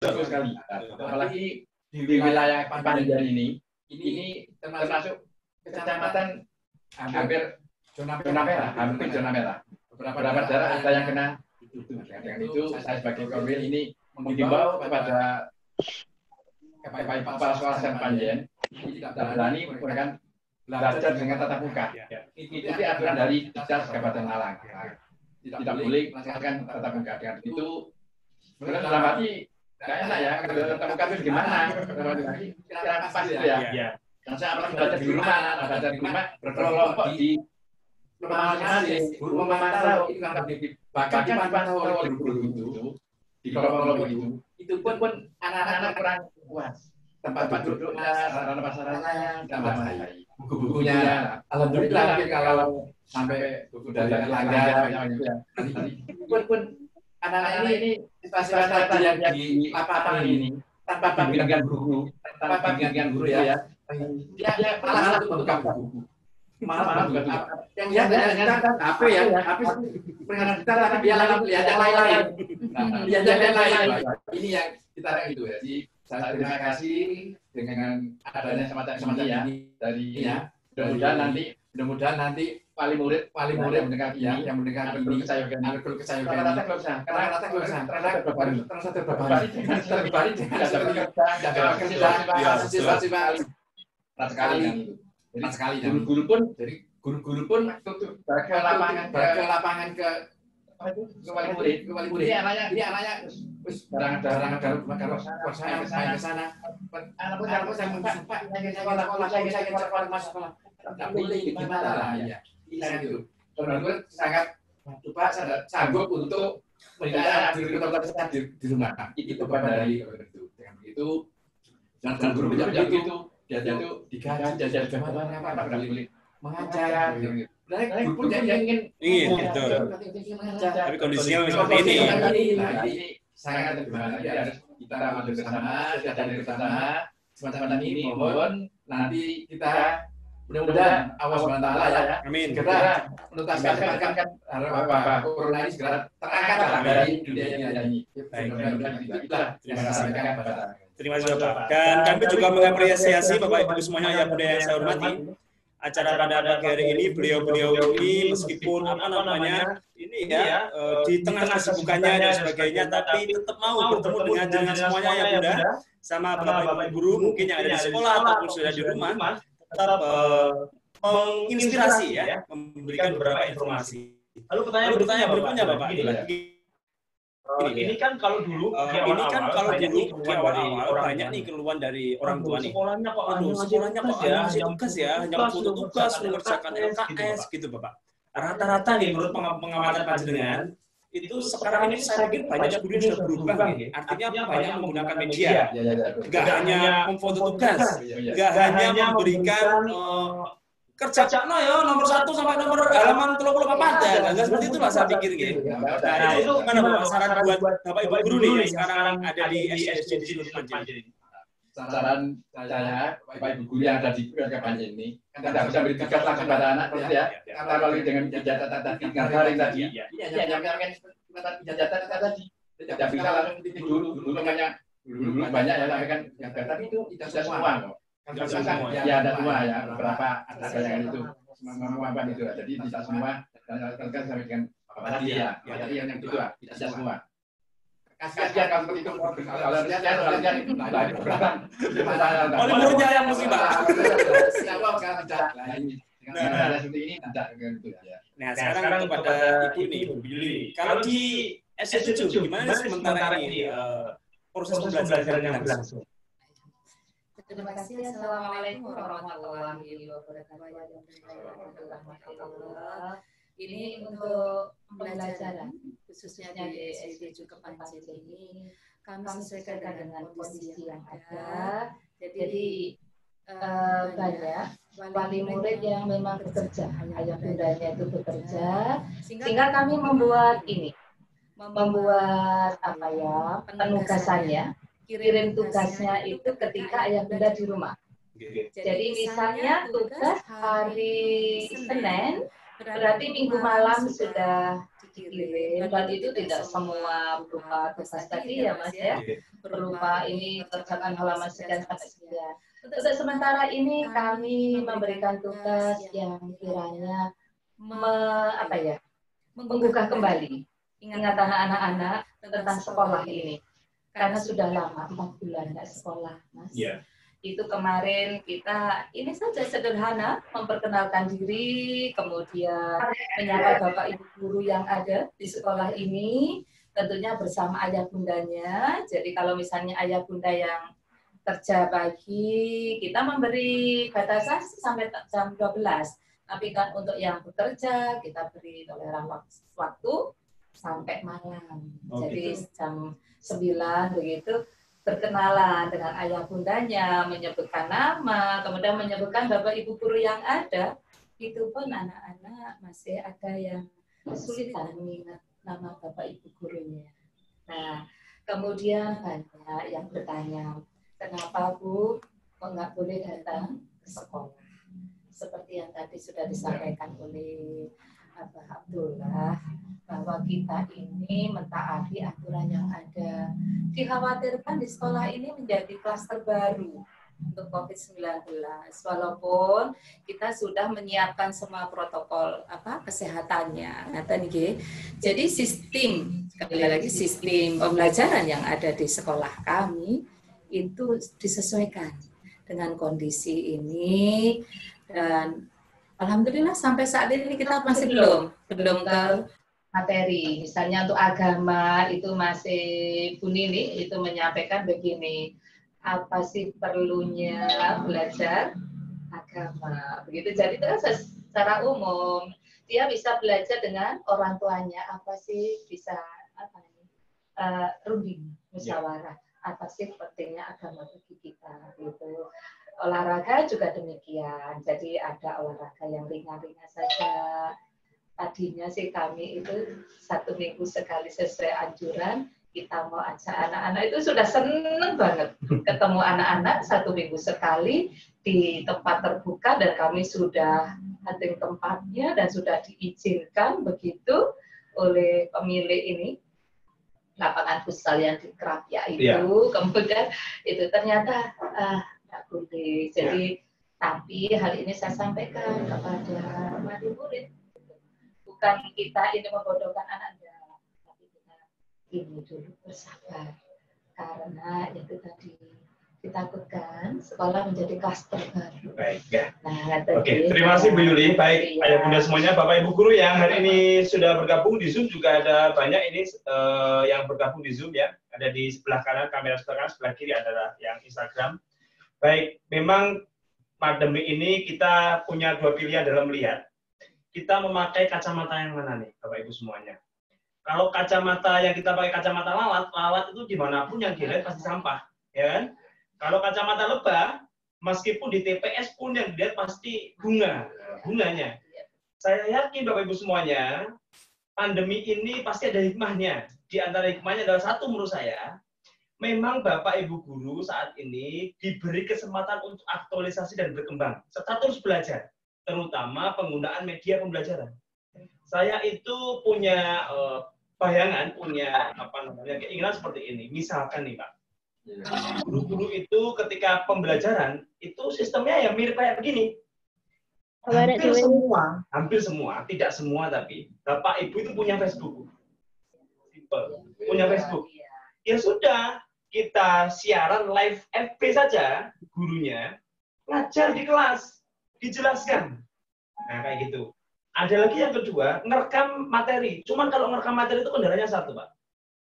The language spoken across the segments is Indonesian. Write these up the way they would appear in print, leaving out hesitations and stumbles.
bagus sekali. Apalagi di wilayah Panjenengan ini termasuk kecamatan hampir zona merah, hampir zona merah. Beberapa daerah ada yang kena itu. Dengan itu saya sebagai Korwil ini mengimbau kepada kepala sekolah dan Panjen tidak berani menggunakan belajar dengan tatap muka. Ikuti aturan dari Dinas Kabupaten Malang. Tidak boleh melakukan tatap muka. Dengan itu sebenarnya dalam hati nggak enak ya, kalau tatap muka itu gimana? Kira pas itu ya. Yang saya apalagi belajar di rumah, belajar di rumah berkelompok di rumah masing-masing, guru memantau, itu kan bahkan dipantau oleh guru itu, di kelompok itu pun anak-anak kurang puas. Tempat duduknya, sarana-prasarananya, tambah baik. Buku-bukunya, alhamdulillah kalau sampai buku dari Erlangga, pun anak-anak ini siswa-siswa yang di lapangan ini tanpa bimbingan guru, ya, dia malah membuka buku, malah membuka yang kita HP ya, HP peringatan kita tapi dia lagi lihat yang lain-lain, lihat yang lain. Ini yang kita itu ya. Jadi saya terima kasih dengan adanya semacam ini dari ya. Mudah-mudahan nanti wali murid mendengar ini, yang mendengar ini, guru kesayangan karena terasa terbebani dengan sekali. Guru-guru pun ke lapangan ke wali murid. Ini anaknya barang ke sana. Anak saya mau Pak, saya masuk sekolah. Tapi gimana lah ya? Itu. Teman-teman sangat Pak sanggup untuk mendidik anak di rumah. Itu beban dari itu. Dengan begitu jangan guru menjadi itu. Dia itu digaji jajan apa boleh mengajar. Guru pun ingin betul. Tapi kondisinya seperti ini. Nah, ini sangat gimana ya, harus kita ambil bersama, kita cari bersama semacam ini. Mohon nanti kita mudah-mudahan Allah SWT ya, amin, segera menuntaskan harapan corona ini segera terangkat dari dunia ini. Terima kasih Bapak. Dan kami juga mengapresiasi Bapak Ibu semuanya yang Bunda yang saya hormati. Acara pada pagi hari ini beliau-beliau ini meskipun ini ya di tengah kesibukannya dan sebagainya, tapi tetap mau bertemu dengan semuanya ya Bunda, sama Bapak Ibu guru mungkin yang ada di sekolah ataupun sudah di rumah, tetap menginspirasi ya, memberikan beberapa informasi. Lalu pertanyaan berikutnya Bapak, ini kan kalau dulu di awal-awal banyak nih keluhan dari orang tua nih. Sekolahnya kok masih tugas ya, hanya foto tugas, mengerjakan LKS gitu Bapak. Rata-rata nih menurut pengamatan panjenengan itu sekarang ini saya pikir banyak guru yang sudah berubah nih. Artinya banyak menggunakan media. Enggak hanya memfoto tugas, enggak hanya memberikan kerja ya nomor 1 sampai nomor halaman 34 ya, enggak seperti itulah saya pikir gitu. Nah, itu gimana Bapak saran buat Bapak Ibu guru nih yang sekarang ada di SSD di sini Panjen? Saran saya Bapak Ibu guru yang ada di Panjen ini kan tidak bisa beri tugas langsung pada anak terus ya. Kalau dengan ijazah tadi ngajarin tadi, ijazah tadi tidak bisa langsung titik dulu namanya dulu banyak ya tapi kan tapi itu tidak semua kok. Ya ada semua ya, beberapa ada yang itu semua itu, jadi tidak semua dan kan sampai dengan apa tadi ya, jadi yang itu lah, tidak semua. Kasihan kalau seperti itu, kalau kalian itu banyak beberapa. Muridnya yang musibah. Siapa kan tidak lain. Dengan seperti ini tidak gitu ya. Nah sekarang kepada Ibu nih, Ibu Billy, kalau di S7 gimana sementara ini proses pembelajaran yang berlangsung? Terima kasih. Assalamualaikum warahmatullahi wabarakatuh. Ini untuk pembelajaran khususnya di SD Juga Panjen ini kami sesuaikan dengan kondisi yang ada. Jadi banyak wali murid yang memang bekerja, ayah bundanya itu bekerja, sehingga kami membuat penugasannya. Kirim tugasnya itu ketika ayah bunda di rumah. Jadi misalnya tugas hari Senin, berarti Minggu malam sudah dikirim, dan itu tidak semua berupa tugas tadi ya Mas ya, berupa ini kerjakan halaman sekian sampai sekian. Untuk sementara ini kami memberikan tugas yang kiranya menggugah kembali ingatan anak-anak tentang sekolah ini, karena sudah lama 4 bulan tidak sekolah Mas. Itu kemarin kita ini saja sederhana memperkenalkan diri, kemudian menyapa Bapak Ibu guru yang ada di sekolah ini, tentunya bersama ayah bundanya. Jadi kalau misalnya ayah bunda yang kerja pagi, kita memberi batasan sampai jam 12. Tapi kan untuk yang bekerja, kita beri toleran waktu sampai malam. Jadi jam 9 begitu, berkenalan dengan ayah bundanya, menyebutkan nama, kemudian menyebutkan Bapak Ibu guru yang ada. Itu pun anak-anak masih ada yang kesulitan mengingat nama Bapak Ibu gurunya. Nah, kemudian banyak yang bertanya, kenapa Bu kok nggak boleh datang ke sekolah? Seperti yang tadi sudah disampaikan oleh Abah Abdullah, bahwa kita ini mentaati aturan yang ada. Dikhawatirkan di sekolah ini menjadi klaster baru untuk COVID-19, walaupun kita sudah menyiapkan semua protokol kesehatannya. Jadi sekali lagi sistem pembelajaran yang ada di sekolah kami itu disesuaikan dengan kondisi ini, dan alhamdulillah sampai saat ini kita masih belum ke materi. Misalnya untuk agama itu masih Bu Nini itu menyampaikan begini, apa sih perlunya belajar agama, begitu. Jadi itu secara umum dia bisa belajar dengan orang tuanya, apa sih bisa runding musyawarah, apa sih pentingnya agama bagi kita gitu. Olahraga juga demikian, jadi ada olahraga yang ringan-ringan saja. Tadinya sih kami itu 1 minggu sekali sesuai anjuran, kita mau ajak anak-anak, itu sudah seneng banget ketemu anak-anak 1 minggu sekali di tempat terbuka, dan kami sudah hunting tempatnya dan sudah diizinkan begitu oleh pemilik ini lapangan futsal yang di Krapia itu. Kemudian itu ternyata nggak boleh. Jadi tapi hal ini saya sampaikan kepada murid, bukan kita ini membodohkan anak, tapi kita ini dulu bersabar, karena itu tadi ditakutkan sekolah menjadi klaster baru. Baik ya. Nah, oke, terima kasih Bu Yuli. Baik, ayah bunda semuanya, Bapak Ibu guru yang hari ini sudah bergabung di Zoom, juga ada banyak ini yang bergabung di Zoom ya. Ada di sebelah kanan, kamera sebelah kanan, sebelah kiri adalah yang Instagram. Baik, memang pandemi ini kita punya 2 pilihan dalam melihat. Kita memakai kacamata yang mana nih, Bapak Ibu semuanya? Kalau kacamata yang kita pakai kacamata lalat itu dimanapun yang dilihat pasti sampah, ya kan? Kalau kacamata lebah, meskipun di TPS pun yang dilihat pasti bunganya. Saya yakin Bapak Ibu semuanya, pandemi ini pasti ada hikmahnya. Di antara hikmahnya adalah satu menurut saya, memang Bapak Ibu guru saat ini diberi kesempatan untuk aktualisasi dan berkembang, serta terus belajar, terutama penggunaan media pembelajaran. Saya itu punya bayangan, punya keinginan seperti ini. Misalkan nih Pak, guru-guru itu ketika pembelajaran itu sistemnya ya mirip kayak begini. Hampir semua, tidak semua tapi Bapak Ibu itu punya Facebook. Simple. Punya Facebook. Ya sudah, kita siaran live FB saja, gurunya ngajar di kelas, dijelaskan. Nah, kayak gitu. Ada lagi yang kedua, ngerekam materi. Cuman kalau ngerekam materi itu kendalanya satu, Pak.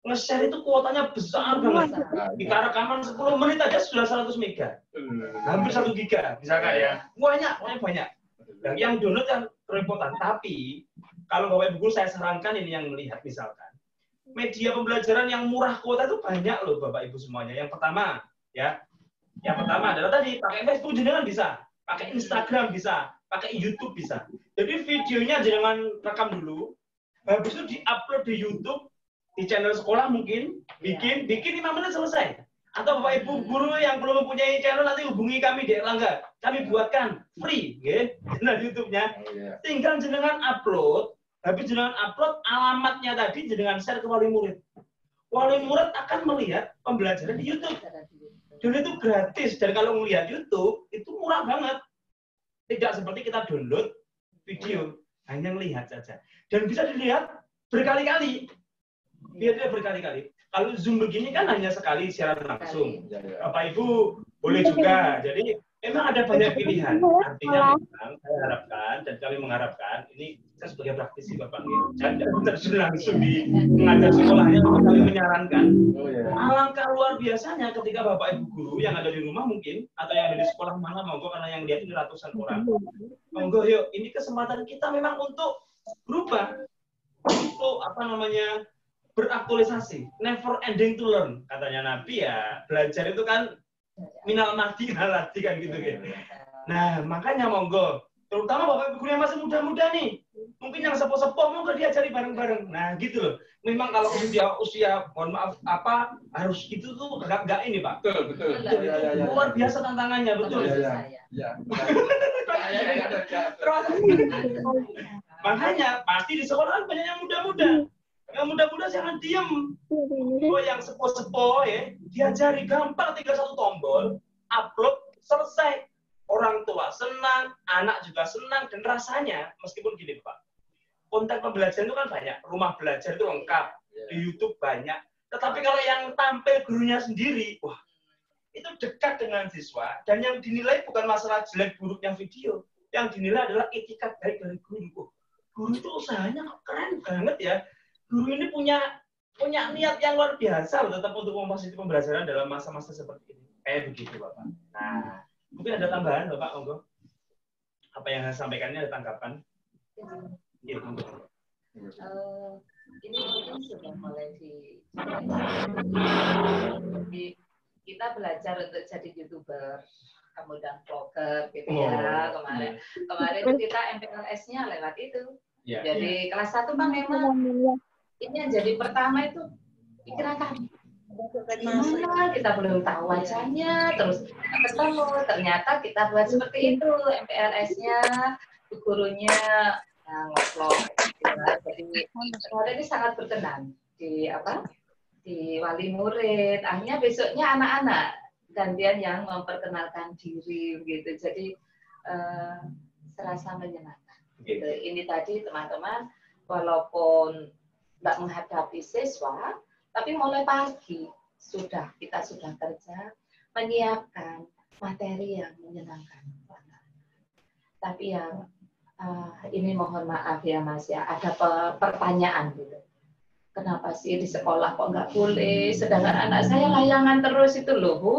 Nge-share itu kuotanya besar banget. Kita rekaman 10 menit aja sudah 100 mega. Hampir 1 giga, misalkan ya. Banyak. Dan yang download yang kerepotan. Tapi, kalau Bapak Ibu saya sarankan ini yang melihat misalkan. Media pembelajaran yang murah kuota itu banyak loh Bapak Ibu semuanya. Yang pertama, ya. Yang pertama adalah tadi, pakai Facebook jenengan bisa. Pakai Instagram bisa. Pakai YouTube bisa. Jadi videonya jangan rekam dulu. Habis itu di-upload di YouTube. Di channel sekolah mungkin, bikin 5 menit selesai. Atau Bapak Ibu guru yang belum mempunyai channel, nanti hubungi kami di Erlangga. Kami buatkan free, channel YouTube-nya. Tinggal jenengan upload, Habis jenengan upload alamatnya tadi jenengan share ke wali murid. Wali murid akan melihat pembelajaran di YouTube. Dan itu gratis. Dan kalau melihat YouTube itu murah banget. Tidak seperti kita download video, hanya melihat saja. Dan bisa dilihat berkali-kali. Dia tidak berkali-kali. Kalau Zoom begini kan hanya sekali siaran langsung. Bapak Ibu boleh juga. Jadi memang ada banyak pilihan. Artinya memang saya harapkan dan kami mengharapkan ini saya sebagai praktisi Bapak dan terjun langsung di mengajar sekolahnya, kami menyarankan alangkah luar biasanya ketika Bapak Ibu guru yang ada di rumah mungkin atau yang ada di sekolah mana monggo, karena yang lihat ini ratusan orang. Monggo yuk, ini kesempatan kita memang untuk berubah, untuk beraktualisasi, never ending to learn katanya Nabi ya. Belajar itu kan minal mati kan gitu kan. Nah, makanya monggo, terutama Bapak Ibu guru yang masih muda-muda nih, mungkin yang sepuh-sepuh monggo diajari bareng-bareng. Nah, gitu loh. Memang kalau usia mohon maaf harus itu tuh enggak ini, Pak. Betul. Luar biasa tantangannya, betul. Iya. Makanya pasti di sekolah banyak yang muda-muda. Yang muda-muda jangan diem. Yang sepuh-sepuh ya, diajari gampang, tinggal satu tombol, upload, selesai. Orang tua senang, anak juga senang, dan rasanya, meskipun gini Pak, konten pembelajaran itu kan banyak, rumah belajar itu lengkap, di YouTube banyak, tetapi kalau yang tampil gurunya sendiri, wah, itu dekat dengan siswa, dan yang dinilai bukan masalah jelek buruknya video, yang dinilai adalah etikat baik dari guru. Guru itu usahanya keren banget ya, guru ini punya niat yang luar biasa loh, tetap untuk memfasilitasi pembelajaran dalam masa-masa seperti ini. Kayak begitu Bapak. Nah, mungkin ada tambahan Bapak, monggo. Apa yang saya sampaikannya ada tanggapan? Iya, monggo. Ini mungkin sudah mulai kita belajar untuk jadi YouTuber, kemudian vlogger gitu ya. Kemarin itu kita MPLS-nya lewat itu. Jadi kelas 1 Bang memang ini yang jadi pertama itu pikiran kami. Gimana kita belum tahu wajahnya, terus ketemu, ternyata kita buat seperti itu MPLS-nya, gurunya ngobrol. Jadi kemarin ini sangat berkenan di wali murid. Akhirnya besoknya anak-anak gantian yang memperkenalkan diri gitu. Jadi serasa menyenangkan. Gitu. Ini tadi teman-teman walaupun tidak menghadapi siswa, tapi mulai pagi kita sudah kerja menyiapkan materi yang menyenangkan. Tapi yang ini mohon maaf ya Mas ya, ada pertanyaan gitu. Kenapa sih di sekolah kok nggak boleh? Sedangkan anak saya layangan terus itu loh Bu,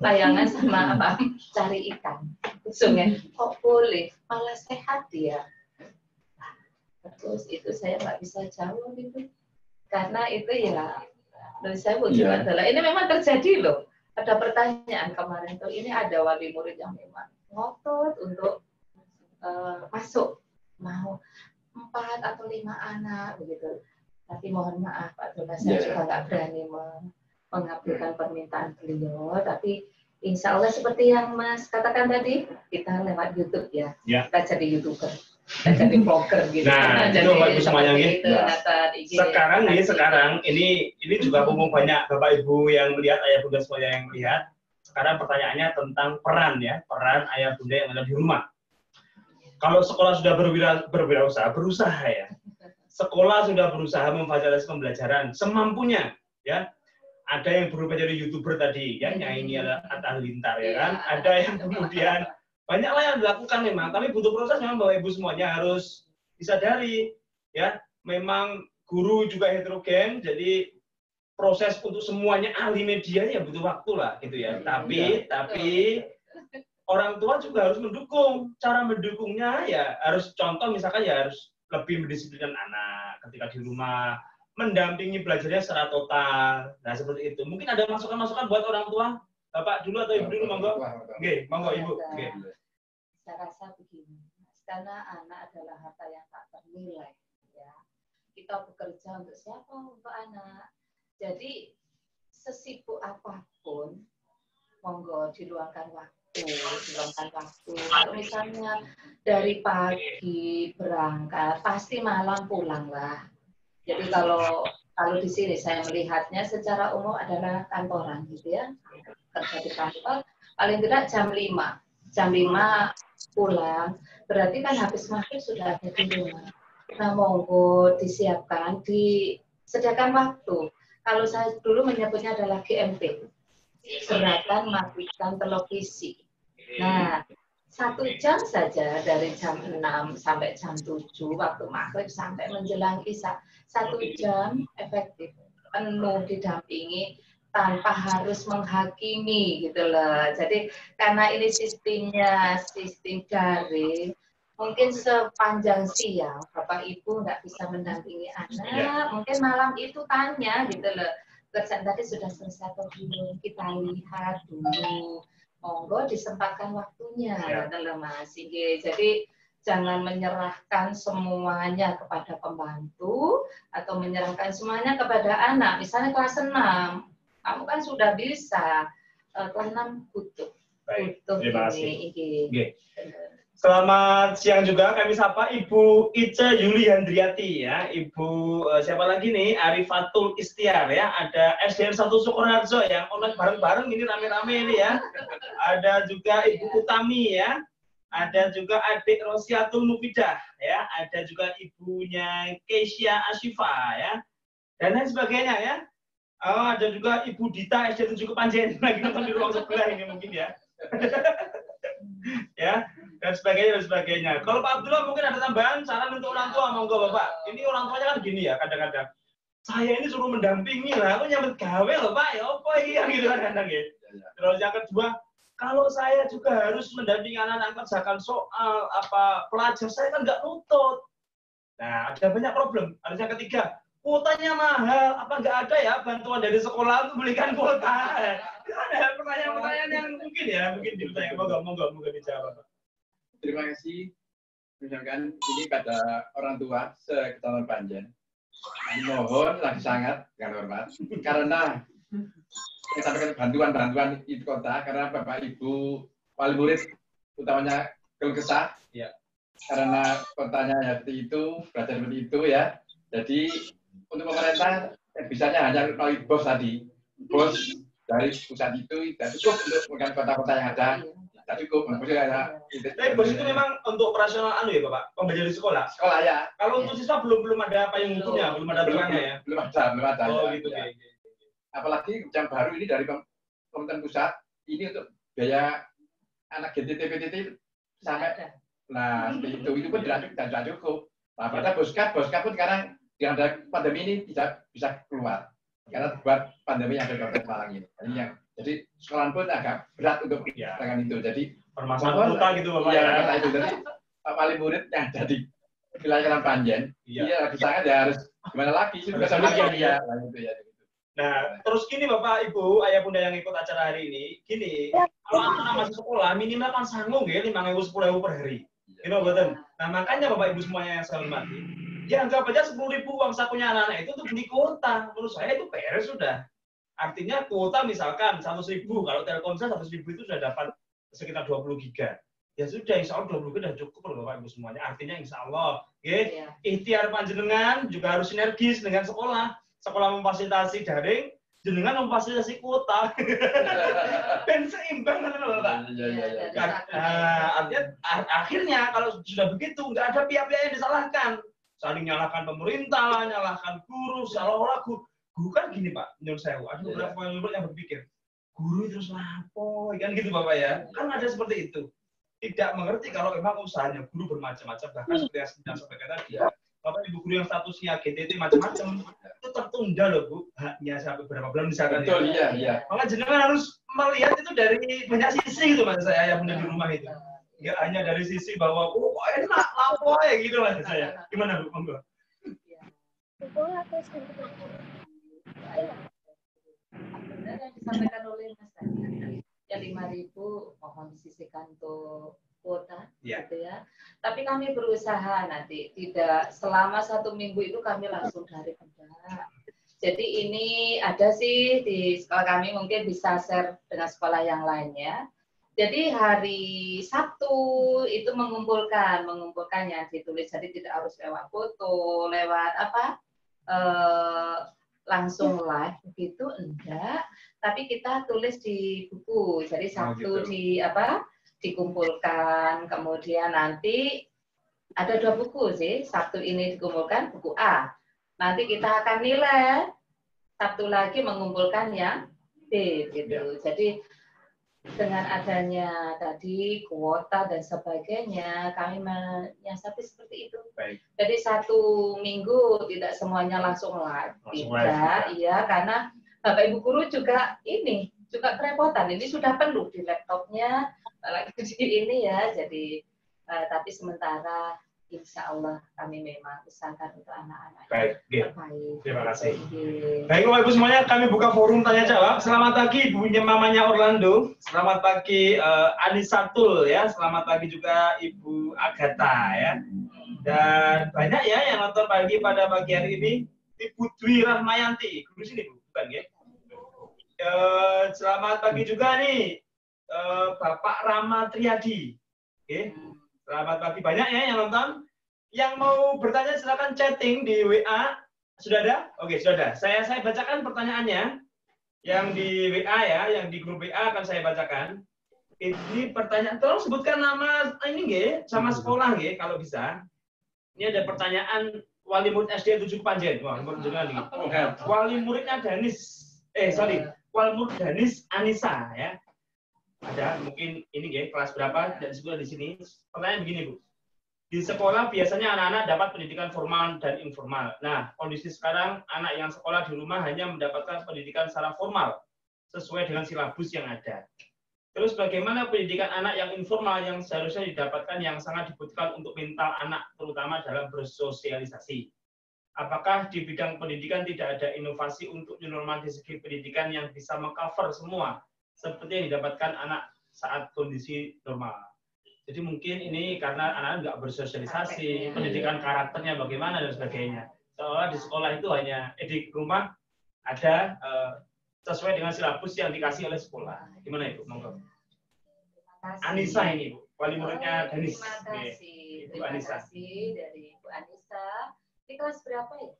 layangan sama cari ikan. Sungai kok boleh? Malah sehat dia. Terus itu saya nggak bisa jawab itu, karena itu ya. Dan saya adalah ini memang terjadi loh. Ada pertanyaan kemarin tuh, ini ada wali murid yang memang ngotot untuk masuk, mau 4 atau 5 anak begitu. Tapi mohon maaf Pak Dona, saya juga nggak berani mengabulkan permintaan beliau. Tapi insya Allah seperti yang Mas katakan tadi, kita lewat YouTube ya. Kita jadi YouTuber. Jadi vlogger gitu. Nah, itu Bapak bisa bayangin. Sekarang ini juga umum banyak Bapak Ibu yang melihat, ayah bunda semuanya yang melihat. Sekarang pertanyaannya tentang peran ayah bunda yang ada di rumah. Kalau sekolah sudah berusaha ya. Sekolah sudah berusaha memfasilitasi pembelajaran semampunya ya. Ada yang berubah jadi YouTuber tadi ya, nyanyi Atta Halilintar ya kan. Ada yang kemudian banyaklah yang dilakukan memang, tapi butuh proses memang Bapak Ibu semuanya harus disadari ya, memang guru juga heterogen, jadi proses untuk semuanya ahli media ya butuh waktu lah gitu ya. Tapi orang tua juga harus mendukung. Cara mendukungnya ya harus contoh misalkan ya harus lebih mendisiplinkan anak ketika di rumah, mendampingi belajarnya secara total. Nah, seperti itu. Mungkin ada masukan-masukan buat orang tua? Bapak dulu atau Ibu dulu, monggo? Oke, monggo Ibu. Oke. Saya rasa begini, karena anak adalah harta yang tak ternilai, ya. Kita bekerja untuk siapa? Untuk anak. Jadi sesibuk apapun, monggo diluangkan waktu. Kalau misalnya dari pagi berangkat, pasti malam pulang lah. Jadi kalau di sini saya melihatnya secara umum adalah kantoran gitu ya, kerja di kantor, paling tidak jam 5 pulang, berarti kan habis maghrib sudah ada di rumah. Nah, monggo disiapkan, disediakan waktu. Kalau saya dulu menyebutnya adalah GMT, gerakan matikan televisi. Nah, 1 jam saja dari jam 6 sampai jam 7 waktu maghrib sampai menjelang isya, 1 jam efektif, penuh didampingi tanpa harus menghakimi gitu loh. Jadi karena ini sistemnya sistem daring, mungkin sepanjang siang Bapak Ibu nggak bisa mendampingi anak, mungkin malam itu tanya gitu loh, kerjaan tadi sudah selesai atau belum, kita lihat dulu, monggo disempatkan waktunya gitu loh Mas. Jadi jangan menyerahkan semuanya kepada pembantu atau menyerahkan semuanya kepada anak. Misalnya kelas 6, kamu kan sudah bisa, kelas 6 butuh. Terima kasih. Selamat siang juga, kami sapa Ibu Ica Yuliandriati ya, Ibu siapa lagi nih, Arifatul Istiar ya, ada SDN 1 Sukoharjo yang online bareng-bareng ini rame-rame ini ya, ada juga Ibu Utami ya, ada juga adik Rosiatul Mufidah ya, ada juga ibunya Keisha Ashifa ya, dan lain sebagainya ya. Oh, ada juga Ibu Dita SDN 7 Kepanjen lagi nonton di ruang sebelah ini mungkin ya. Ya, dan sebagainya. Kalau Pak Abdullah mungkin ada tambahan saran untuk orang tua, monggo Bapak. Ini orang tuanya kan gini ya, kadang-kadang saya ini suruh mendampingi lah, aku nyambut gawe loh Pak, ya apa iya gitu kan kadang ya. Terus yang kedua, kalau saya juga harus mendampingi anak-anak kerjakan soal pelajar, saya kan nggak nutut. Nah, ada banyak problem. Ada yang ketiga, kuotanya mahal, apa nggak ada ya bantuan dari sekolah untuk belikan kuota? Ada pertanyaan-pertanyaan yang mungkin ditanya, monggo dijawab. Terima kasih. Misalkan ini pada orang tua se-Kecamatan Panjen. Mohon lagi sangat dengan hormat karena kita sampaikan bantuan di kota karena Bapak Ibu wali murid utamanya keluh kesah ya. Karena kotanya seperti itu, belajar seperti itu ya. Jadi untuk pemerintah bisanya hanya melalui bos tadi. Bos dari pusat itu tidak cukup untuk menggunakan kota-kota yang ada. Tidak cukup. Tapi bos itu memang untuk operasional ya Bapak, pembelajaran di sekolah. Sekolah ya. Kalau untuk siswa belum ada payung hukumnya, belum ada aturannya ya. Belum ada. Oh gitu ya. Apalagi yang baru ini dari pemerintah pusat ini untuk biaya anak GTT PTT sampai nah seperti itu pun tidak cukup. Nah, pada boskat pun sekarang yang ada pandemi ini tidak bisa keluar karena buat pandemi yang ada di Malang ini. Jadi sekolah pun agak berat untuk dengan itu. Jadi permasalahan kota gitu Bapak ya. Kata itu jadi Pak Wali murid yang jadi wilayah Panjen, dia lagi sangat ya harus gimana lagi sudah sama dia. Nah, terus gini Bapak Ibu, ayah bunda yang ikut acara hari ini, gini, kalau anak masih sekolah minimal kan sanggup ya 5.000 10.000 per hari. Gitu betul. Nah, makanya Bapak Ibu semuanya yang saya hormati, ya anggap aja 10.000 uang sakunya anak-anak itu untuk beli kuota. Menurut saya itu PR sudah. Artinya kuota misalkan 100.000, kalau Telkomsel 100.000 itu sudah dapat sekitar 20 giga. Ya sudah, insya Allah 20 giga sudah cukup loh Bapak Ibu semuanya. Artinya insya Allah, ikhtiar panjenengan juga harus sinergis dengan sekolah. Sekolah memfasilitasi daring, jenengan memfasilitasi kuota. Dan seimbang kan Bapak. Artinya akhirnya kalau sudah begitu nggak ada pihak-pihak yang disalahkan. Saling nyalahkan pemerintah, nyalahkan guru, salah guru kan gini Pak, menurut saya ada beberapa murid yang berpikir guru terus lapo, kan gitu Bapak ya. Kan ada seperti itu. Tidak mengerti kalau memang usahanya guru bermacam-macam, bahkan seperti yang sudah sampaikan tadi. Bapak Ibu guru yang statusnya GTT macam-macam itu tertunda loh Bu, haknya sampai beberapa bulan misalkan. Betul, iya. Maka jenengan harus melihat itu dari banyak sisi gitu Mas saya yang di rumah itu. Enggak hanya dari sisi bahwa kok enak lapo ya gitu Mas saya. Gimana Bu? Monggo. Benar yang disampaikan oleh Mas tadi. Ya 5.000 mohon disisihkan untuk kuota, gitu ya. Tapi kami berusaha nanti tidak selama 1 minggu itu kami langsung dari Pemda. Jadi ini ada sih di sekolah kami mungkin bisa share dengan sekolah yang lainnya. Jadi hari Sabtu itu mengumpulkan yang ditulis. Jadi tidak harus lewat foto, lewat langsung live begitu, enggak. Tapi kita tulis di buku. Jadi Sabtu dikumpulkan, kemudian nanti ada 2 buku sih. Sabtu ini dikumpulkan buku A. Nanti kita akan nilai. Sabtu lagi mengumpulkan yang B gitu. Jadi dengan adanya tadi kuota dan sebagainya, kami menyiasati seperti itu. Baik. Jadi 1 minggu tidak semuanya langsung live. Tidak, iya, karena Bapak Ibu guru juga kerepotan. Ini sudah penuh di laptopnya, lagi di ini ya. Jadi tapi sementara insya Allah kami memang usahakan untuk anak-anak. Baik, terima kasih. Baik, Bapak Ibu semuanya, kami buka forum tanya jawab. Selamat pagi ibunya mamanya Orlando. Selamat pagi Anisatul ya. Selamat pagi juga Ibu Agatha ya. Dan banyak ya yang nonton pada pagi hari ini. Ibu Dwi Rahmayanti. Guru sini Bu, bukan ya? Selamat pagi juga nih Bapak Rama Triadi. Oke. Selamat pagi, banyak ya yang nonton. Yang mau bertanya silakan chatting di WA. Sudah ada? Oke, sudah ada. Saya bacakan pertanyaannya. Yang di WA ya, yang di grup WA akan saya bacakan. Ini pertanyaan, tolong sebutkan nama ini nggih, sama sekolah nggih kalau bisa. Ini ada pertanyaan wali murid SD 7 Panjen. Wah, wali muridnya Danis. Wali murid Danis Anissa ya. Ada mungkin ini ya kelas berapa dan sekolah di sini. Pertanyaan begini Bu, di sekolah biasanya anak-anak dapat pendidikan formal dan informal. Nah, kondisi sekarang anak yang sekolah di rumah hanya mendapatkan pendidikan secara formal sesuai dengan silabus yang ada. Terus bagaimana pendidikan anak yang informal yang seharusnya didapatkan yang sangat dibutuhkan untuk mental anak terutama dalam bersosialisasi? Apakah di bidang pendidikan tidak ada inovasi untuk new normal di segi pendidikan yang bisa mengcover semua seperti yang didapatkan anak saat kondisi normal? Jadi mungkin ini karena anak-anak nggak bersosialisasi, pendidikan karakternya bagaimana dan sebagainya. Seolah di sekolah itu hanya di rumah ada sesuai dengan silabus yang dikasih oleh sekolah. Gimana Ibu? Monggo. Anissa ini Bu, wali muridnya Danis. Terima kasih dari Ibu Anissa. Ini kelas berapa ya?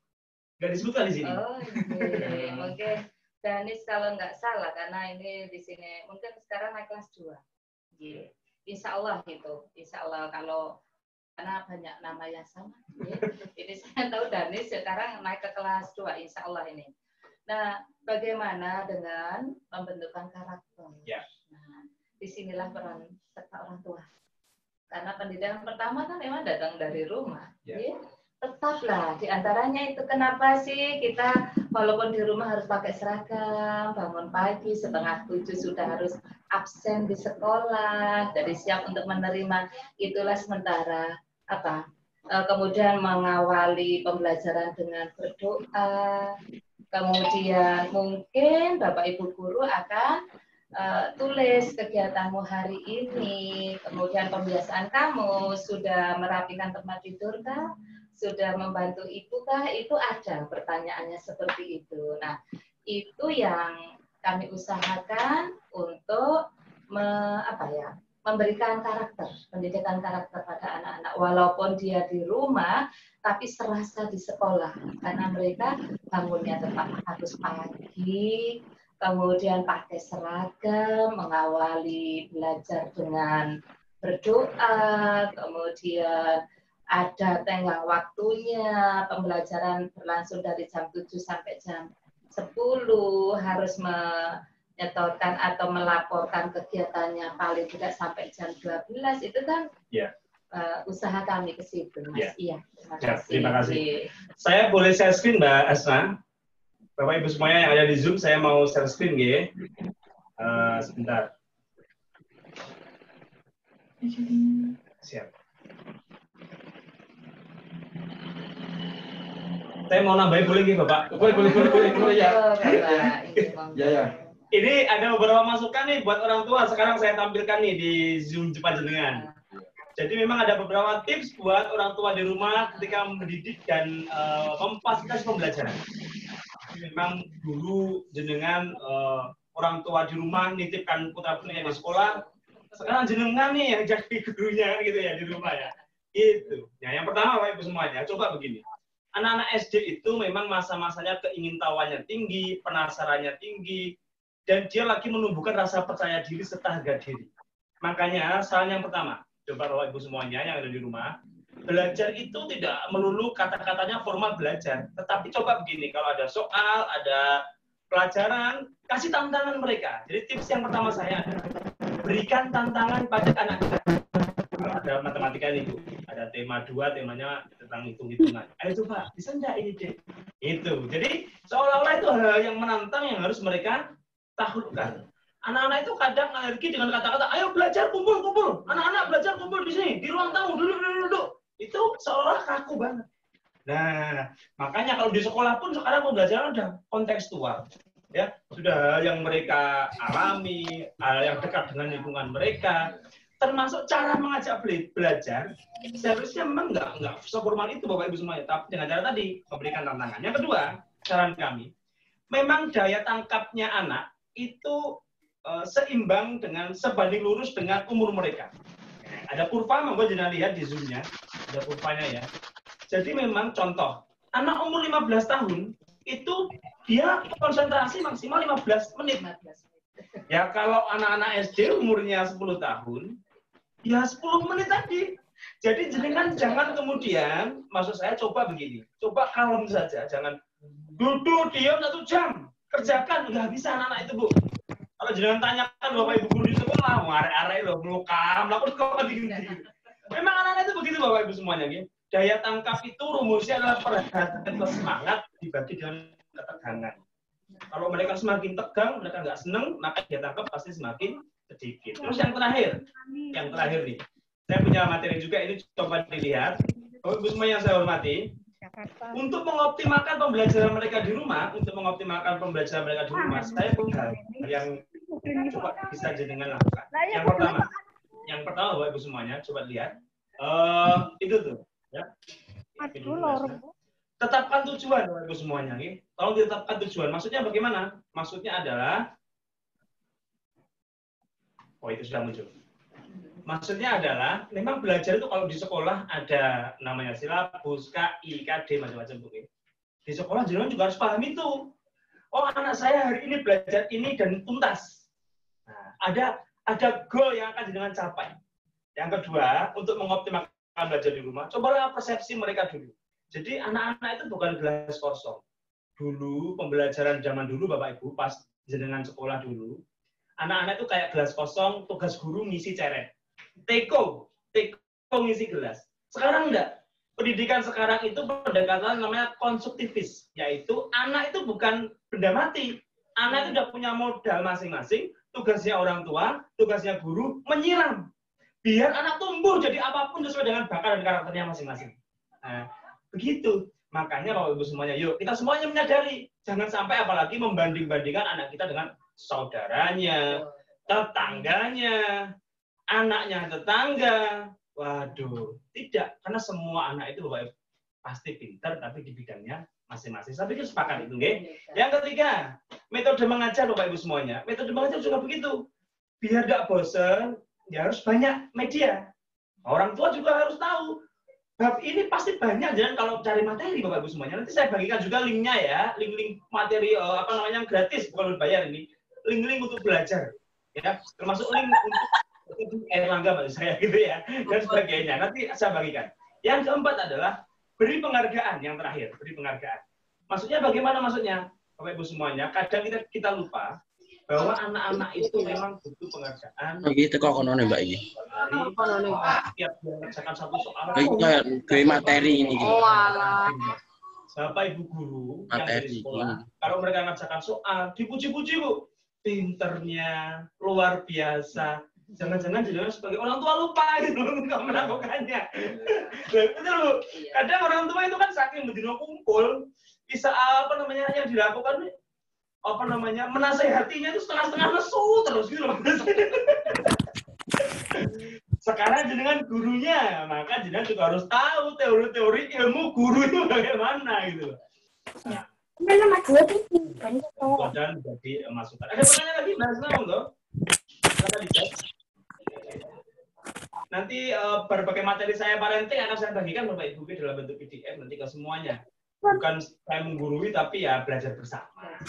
Nggak disebutkan di sini. Oh, iya. Mungkin Danis kalau nggak salah, karena ini di sini mungkin sekarang naik kelas 2. Yeah. Insya Allah gitu. Insya Allah kalau karena banyak nama yang sama. Yeah. Ini saya tahu Danis sekarang naik ke kelas 2. Insya Allah ini. Nah, bagaimana dengan pembentukan karakter? Yeah. Nah, disinilah peran serta orang tua. Karena pendidikan pertama kan memang datang dari rumah. Yeah. Yeah. Tetaplah diantaranya itu kenapa sih kita walaupun di rumah harus pakai seragam, bangun pagi 6:30 sudah harus absen di sekolah, jadi siap untuk menerima. Itulah sementara kemudian mengawali pembelajaran dengan berdoa, kemudian mungkin Bapak Ibu guru akan tulis kegiatanmu hari ini, kemudian pembiasaan kamu sudah merapikan tempat tidur kah? Sudah membantu ibu kah? Itu ada pertanyaannya seperti itu. Nah, itu yang kami usahakan untuk memberikan karakter, pendidikan karakter pada anak-anak. Walaupun dia di rumah, tapi serasa di sekolah. Karena mereka bangunnya tetap harus pagi, kemudian pakai seragam, mengawali belajar dengan berdoa, kemudian ada tenggang waktunya, pembelajaran berlangsung dari jam 7 sampai jam 10, harus menyetorkan atau melaporkan kegiatannya paling tidak sampai jam 12, itu kan usaha kami ke situ, Mas. Iya, terima kasih. Saya boleh share screen, Mbak Asna? Bapak Ibu semuanya yang ada di Zoom, saya mau share screen, ya. Sebentar. Siap. Saya mau nambahin boleh nggih Bapak? Boleh ya. Ya. Ini ada beberapa masukan nih buat orang tua. Sekarang saya tampilkan nih di Zoom Jepang Jenengan. Jadi memang ada beberapa tips buat orang tua di rumah ketika mendidik dan memfasilitasi pembelajaran. Memang dulu jenengan orang tua di rumah nitipkan putra putrinya di sekolah, Sekarang jenengan nih yang jadi gurunya kan gitu ya di rumah ya. Itu. Nah, yang pertama Bapak Ibu semuanya, coba begini. Anak-anak SD itu memang masa-masanya keingintahuannya tinggi, penasarannya tinggi, dan dia lagi menumbuhkan rasa percaya diri serta harga diri. Makanya saran yang pertama, coba Bapak Ibu semuanya yang ada di rumah, belajar itu tidak melulu kata-katanya formal belajar, tetapi coba begini, kalau ada soal, ada pelajaran, kasih tantangan mereka. Jadi tips yang pertama saya adalah berikan tantangan pada anak kita. Kalau ada matematika ini, Bu, ada tema 2, temanya tentang hitung-hitungan. Ayo coba, bisa enggak ini, Dek? Itu. Jadi seolah-olah itu hal yang menantang yang harus mereka taklukkan. Anak-anak itu kadang alergi dengan kata-kata, ayo belajar kumpul-kumpul. Anak-anak belajar kumpul di sini, di ruang tamu, duduk. Itu seolah kaku banget. Nah, makanya kalau di sekolah pun sekarang pembelajaran udah kontekstual. Ya, sudah hal yang mereka alami, hal yang dekat dengan lingkungan mereka, termasuk cara mengajak belajar, seharusnya memang nggak seformal itu Bapak Ibu semuanya, tapi dengan cara tadi, memberikan tantangan. Yang kedua, saran kami, memang daya tangkapnya anak itu seimbang dengan sebanding lurus dengan umur mereka. Ada kurva, monggo jangan lihat di zoom-nya, ada kurvanya ya. Jadi memang contoh, anak umur 15 tahun, itu dia konsentrasi maksimal 15 menit. Ya kalau anak-anak SD umurnya 10 tahun, ya 10 menit tadi. Jadi jenengan jangan kemudian, maksud saya coba begini, coba kalem saja, jangan duduk diam 1 jam, kerjakan, nggak bisa anak-anak itu Bu. Kalau jangan tanyakan Bapak Ibu guru di sekolah, arek-arek loh, melukam, lakukan kok gini. Memang anak-anak itu begitu Bapak Ibu semuanya, gitu. Daya tangkap itu rumusnya adalah perhatian plus semangat dibagi dengan ketegangan. Kalau mereka semakin tegang, mereka nggak seneng, maka daya tangkap pasti semakin sedikit. Terus yang terakhir nih, saya punya materi juga, ini coba dilihat. Bapak Ibu semua yang saya hormati, untuk mengoptimalkan pembelajaran mereka di rumah, saya punya yang coba bisa jenengan lakukan. Yang pertama Bapak Ibu semuanya, coba lihat. Itu tuh. Ya. Tetapkan tujuan Bapak Ibu semuanya. Kalau ditetapkan tujuan, maksudnya bagaimana? Maksudnya adalah, itu sudah muncul. Maksudnya adalah, memang belajar itu kalau di sekolah ada namanya silabus, KI, KD, macam-macam. Di sekolah jenengan juga harus paham itu. Oh, anak saya hari ini belajar ini dan tuntas. Nah, ada goal yang akan jenengan capai. Yang kedua, untuk mengoptimalkan belajar di rumah, cobalah persepsi mereka dulu. Jadi anak-anak itu bukan gelas kosong. Dulu, pembelajaran zaman dulu Bapak Ibu, pas jenengan sekolah dulu, anak-anak itu kayak gelas kosong, tugas guru ngisi ceret. Teko ngisi gelas. Sekarang enggak. Pendidikan sekarang itu pendekatan namanya konstruktivis, yaitu anak itu bukan benda mati. Anak itu sudah punya modal masing-masing, tugasnya orang tua, tugasnya guru, menyiram. Biar anak tumbuh jadi apapun sesuai dengan bakat dan karakternya masing-masing. Nah, begitu. Makanya Bapak Ibu semuanya, yuk kita semuanya menyadari, jangan sampai apalagi membanding-bandingkan anak kita dengan saudaranya, tetangganya, anaknya tetangga. Waduh, tidak. Karena semua anak itu Bapak Ibu pasti pintar, tapi di bidangnya masing-masing. Saya pikir sepakat itu, nggih. Yang ketiga, metode mengajar Bapak Ibu semuanya. Metode mengajar juga begitu. Biar nggak bosan, ya harus banyak media. Orang tua juga harus tahu. Bab ini pasti banyak, jangan kalau cari materi Bapak Ibu semuanya. Nanti saya bagikan juga linknya ya, link-link materi gratis, bukan bayar ini. Link-link untuk belajar, ya, termasuk link untuk Erlangga bagi saya gitu ya, dan sebagainya. Nanti saya bagikan. Yang keempat adalah beri penghargaan. Yang terakhir, beri penghargaan. Maksudnya bagaimana maksudnya, Bapak Ibu semuanya? Kadang kita lupa bahwa anak-anak itu memang butuh penghargaan. Gitu kok kono Mbak ini. Tiap mengerjakan satu soal. Kayak materi ini gitu. Bapak Ibu guru yang dari sekolah, kalau mereka mengerjakan soal, dipuji-puji Bu, pinternya luar biasa. Jangan-jangan jenengan sebagai orang tua lupa gitu nggak melakukannya. Betul Bu. Kadang orang tua itu kan saking berdino kumpul, bisa yang dilakukan menasehatinya itu setengah-setengah lesu terus gitu loh. Sekarang jenengan gurunya, maka jenengan juga harus tahu teori-teori ilmu guru itu bagaimana gitu. Nah, dan jadi masukan. Ada pertanyaan lagi, Mas Nau, loh? Silakan dicek. nanti berbagai materi saya parenting akan saya bagikan Bapak Ibu dalam bentuk PDF nanti ke semuanya. Bukan saya menggurui tapi ya belajar bersama.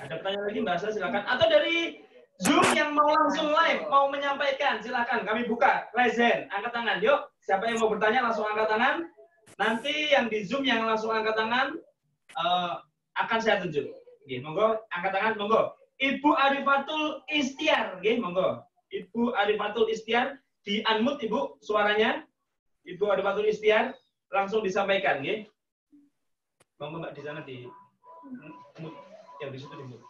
Ada pertanyaan lagi Mbak Asa, silakan. Atau dari Zoom yang mau langsung live, mau menyampaikan, silakan. Kami buka. Rezen, angkat tangan. Yuk, siapa yang mau bertanya langsung angkat tangan. Nanti yang di Zoom yang langsung angkat tangan akan saya tunjuk. Oke, monggo, angkat tangan, monggo. Ibu Arifatul Istiar, oke, monggo. Ibu Arifatul Istiar, di unmute Ibu suaranya. Ibu Arifatul Istiar, langsung disampaikan, oke. Monggo Mbak di sana di mute, yang di situ di mute.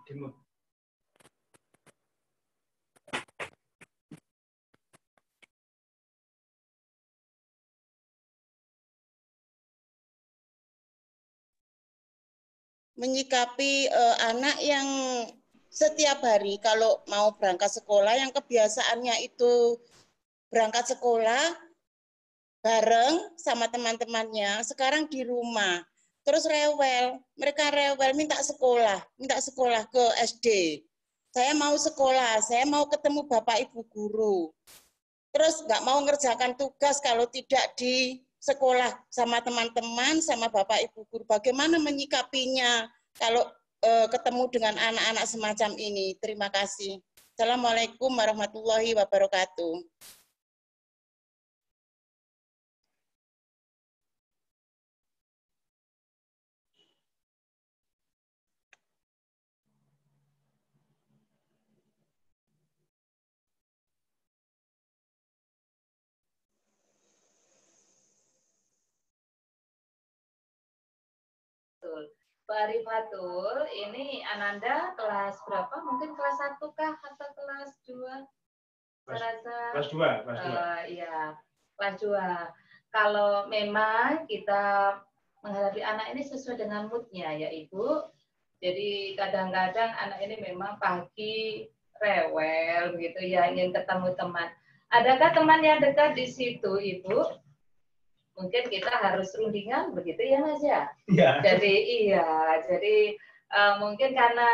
Di mute. Menyikapi anak yang setiap hari kalau mau berangkat sekolah yang kebiasaannya itu berangkat sekolah bareng sama teman-temannya, sekarang di rumah terus rewel, mereka rewel minta sekolah ke SD. Saya mau sekolah, saya mau ketemu Bapak Ibu guru. Terus nggak mau ngerjakan tugas kalau tidak di sekolah sama teman-teman, sama Bapak Ibu guru. Bagaimana menyikapinya kalau ketemu dengan anak-anak semacam ini? Terima kasih. Assalamualaikum warahmatullahi wabarakatuh. Pak Arifatul, ini Ananda kelas berapa? Mungkin kelas 1 kah atau kelas 2? Kelas 2, kelas 2. Iya, kelas 2. Kalau memang kita menghadapi anak ini sesuai dengan moodnya ya Ibu. Jadi kadang-kadang anak ini memang pagi rewel begitu ya, ingin ketemu teman. Adakah teman yang dekat di situ Ibu? Mungkin kita harus rundingan begitu ya Mas ya. Iya. Jadi mungkin karena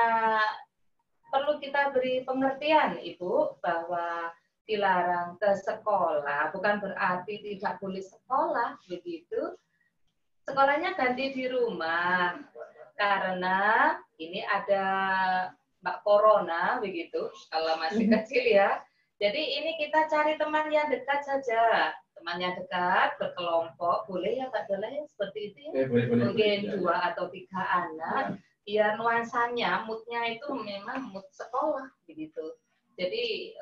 perlu kita beri pengertian Ibu bahwa dilarang ke sekolah bukan berarti tidak boleh sekolah begitu. Sekolahnya ganti di rumah karena ini ada Mbak Corona begitu kalau masih kecil ya. Jadi ini kita cari teman yang dekat saja. Temannya dekat, berkelompok, boleh ya Kak Dola ya seperti itu ya? Boleh. Mungkin 2 atau 3 anak, ya nuansanya, moodnya itu memang mood sekolah begitu. Jadi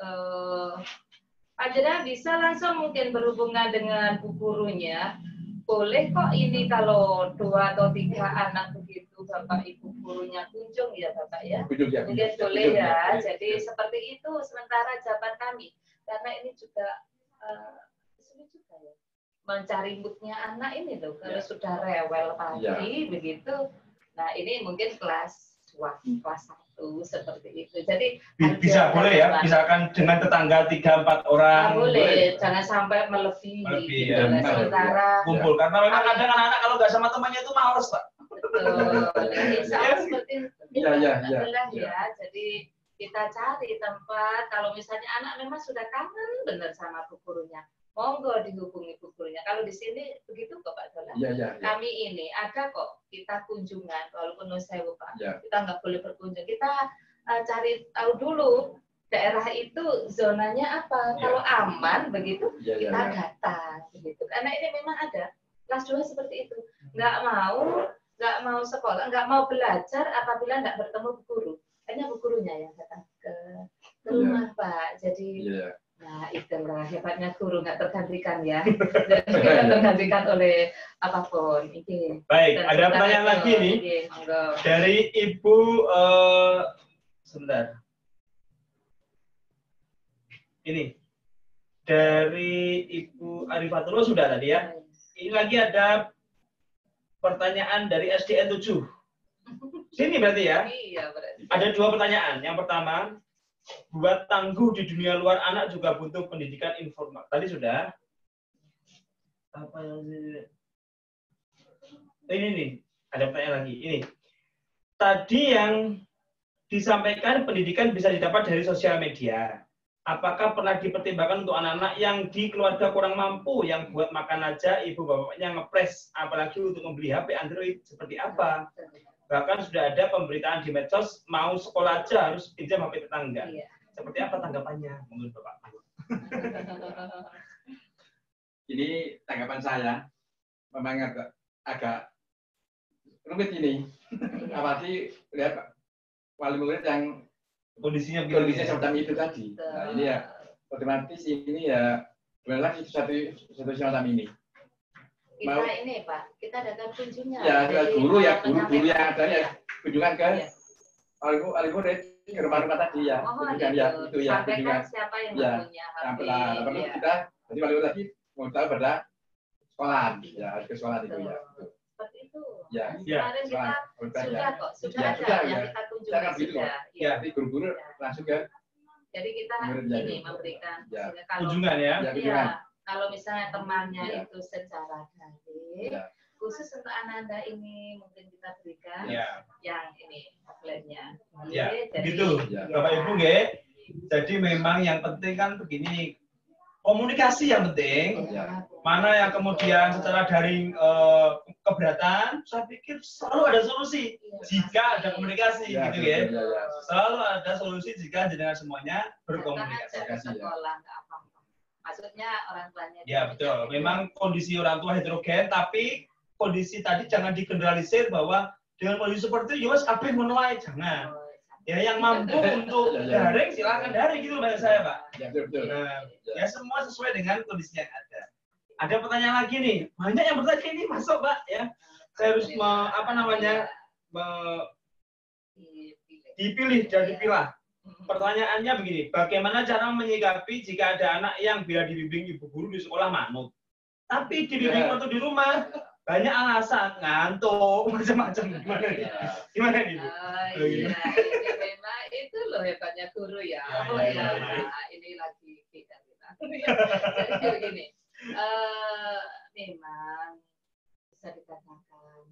Pak Jena bisa langsung mungkin berhubungan dengan bu gurunya. Boleh kok ini kalau 2 atau 3 anak begitu Bapak Ibu gurunya kunjung ya Bapak ya? Mungkin boleh ya. Jadi seperti itu sementara jawaban kami. Karena ini juga juga ya mencari moodnya anak ini loh kalau sudah rewel pagi begitu. Nah ini mungkin kelas 2, kelas 1 seperti itu. Jadi bisa boleh ya, misalkan dengan tetangga 3-4 orang. Boleh, jangan sampai melebihi. Ya. Sementara kumpul karena memang kadang anak-anak kalau nggak sama temannya itu males Pak. Betul. Seperti itu. Ya. Jadi kita cari tempat kalau misalnya anak memang sudah kangen benar sama bu gurunya. Monggo dihubungi bu gurunya. Kalau di sini begitu kok Pak Dola. Iya. Kami ini ada kok kita kunjungan walaupun sewu Pak. Ya. Kita nggak boleh berkunjung. Kita cari tahu dulu daerah itu zonanya apa. Kalau aman begitu kita datang begitu. Karena ini memang ada kelas 2 seperti itu. Nggak mau sekolah, nggak mau belajar apabila nggak bertemu bu guru. Hanya bu gurunya yang datang ke rumah Pak. Jadi nah itulah hebatnya guru nggak tergantikan ya. Tidak tergantikan oleh apapun. Baik, ada pertanyaan lagi nih dari Ibu sebentar. Ini dari Ibu Arifatul sudah tadi ya. Ini lagi ada pertanyaan dari SDN 7. Sini berarti ya. Iya, berarti. Ada 2 pertanyaan. Yang pertama, buat tangguh di dunia luar anak juga butuh pendidikan informal. Tadi sudah. Apa yang ini nih? Ada pertanyaan lagi. Ini. Tadi yang disampaikan pendidikan bisa didapat dari sosial media. apakah pernah dipertimbangkan untuk anak-anak yang di keluarga kurang mampu, yang buat makan aja ibu bapaknya ngepres, apalagi untuk membeli HP Android, seperti apa? Bahkan sudah ada pemberitaan di medsos, mau sekolah aja harus pinjam HP tetangga. Seperti apa tanggapannya menurut Bapak? Ini tanggapan saya memang agak rumit ini. Apalagi lihat wali murid yang Kondisinya semacam itu tadi. Nah, ini ya otomatis ini ya benar lagi satu semacam ini. Kita ini Pak, kita datang kunjungnya. Ya, guru yang ada ya kunjungan ke wali murid ke rumah-rumah tadi ya. Kunjungan ya itu ya kunjungan. Siapa yang punya HP. Perlu kita jadi wali murid tadi mau tahu pada sekolah ya harus ke sekolah itu ya. Seperti itu. Ya. Kemarin kita sudah ada yang kita kunjungi sudah. Ya, nanti guru-guru langsung ke. Jadi kita ini memberikan kunjungan ya. Iya, kalau misalnya temannya itu secara daring, khusus untuk anak-anak ini mungkin kita berikan yang ini tabletnya. Ya, gitu. Bapak Ibu nggih. Jadi memang yang penting kan begini, komunikasi yang penting. Mana yang kemudian secara daring keberatan, saya pikir selalu ada solusi jika ada komunikasi, gitu ya. Selalu ada solusi jika dengan semuanya berkomunikasi. Sekolah nggak apa-apa. Maksudnya orang tuanya. Ya betul. Memang kondisi orang tua heterogen, tapi kondisi tadi jangan digeneralisir bahwa dengan kondisi seperti itu, ya kabeh menuai, jangan. Ya yang mampu untuk daring silakan daring gitu Mbak saya Pak. Ya betul. Nah, ya semua sesuai dengan kondisi yang ada. Ada pertanyaan lagi nih, banyak yang bertanya ini masuk Pak ya. Saya harus dipilih dan dipilah. Pertanyaannya begini, bagaimana cara menyikapi jika ada anak yang bila dibimbing ibu guru di sekolah manut, tapi dibimbing waktu di rumah banyak alasan ngantuk macam-macam gimana nih Bu? Iya, ini memang itu loh hebatnya guru ya. Ini lagi kita. Jadi begini. Memang bisa dikatakan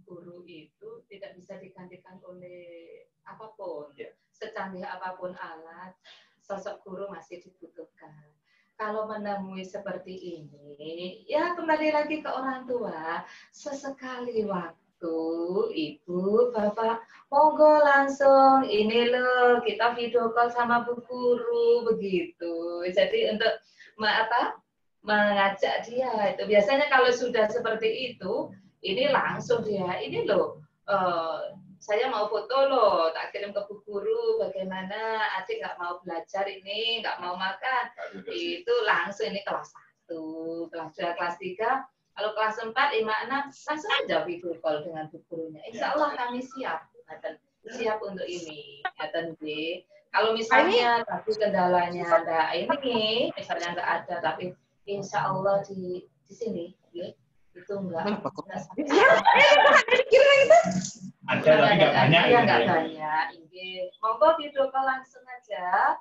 guru itu tidak bisa digantikan oleh apapun, secanggih apapun alat, sosok guru masih dibutuhkan. Kalau menemui seperti ini, ya kembali lagi ke orang tua, sesekali waktu ibu, bapak, monggo langsung ini loh kita video call sama bu guru begitu. Jadi untuk mengajak dia itu biasanya kalau sudah seperti itu ini langsung dia ini loh saya mau foto loh tak kirim ke bu guru bagaimana adik nggak mau belajar ini nggak mau makan itu langsung ini kelas 1 kelas 2 kelas 3 kalau kelas 4 5 6 langsung aja video call dengan bu gurunya insya Allah kami siap untuk ini kalau misalnya tapi kendalanya ada ini misalnya nggak ada tapi insya Allah di sini, itu enggak. Ada tapi nggak banyak. Iya nggak banyak. Monggo video call langsung aja.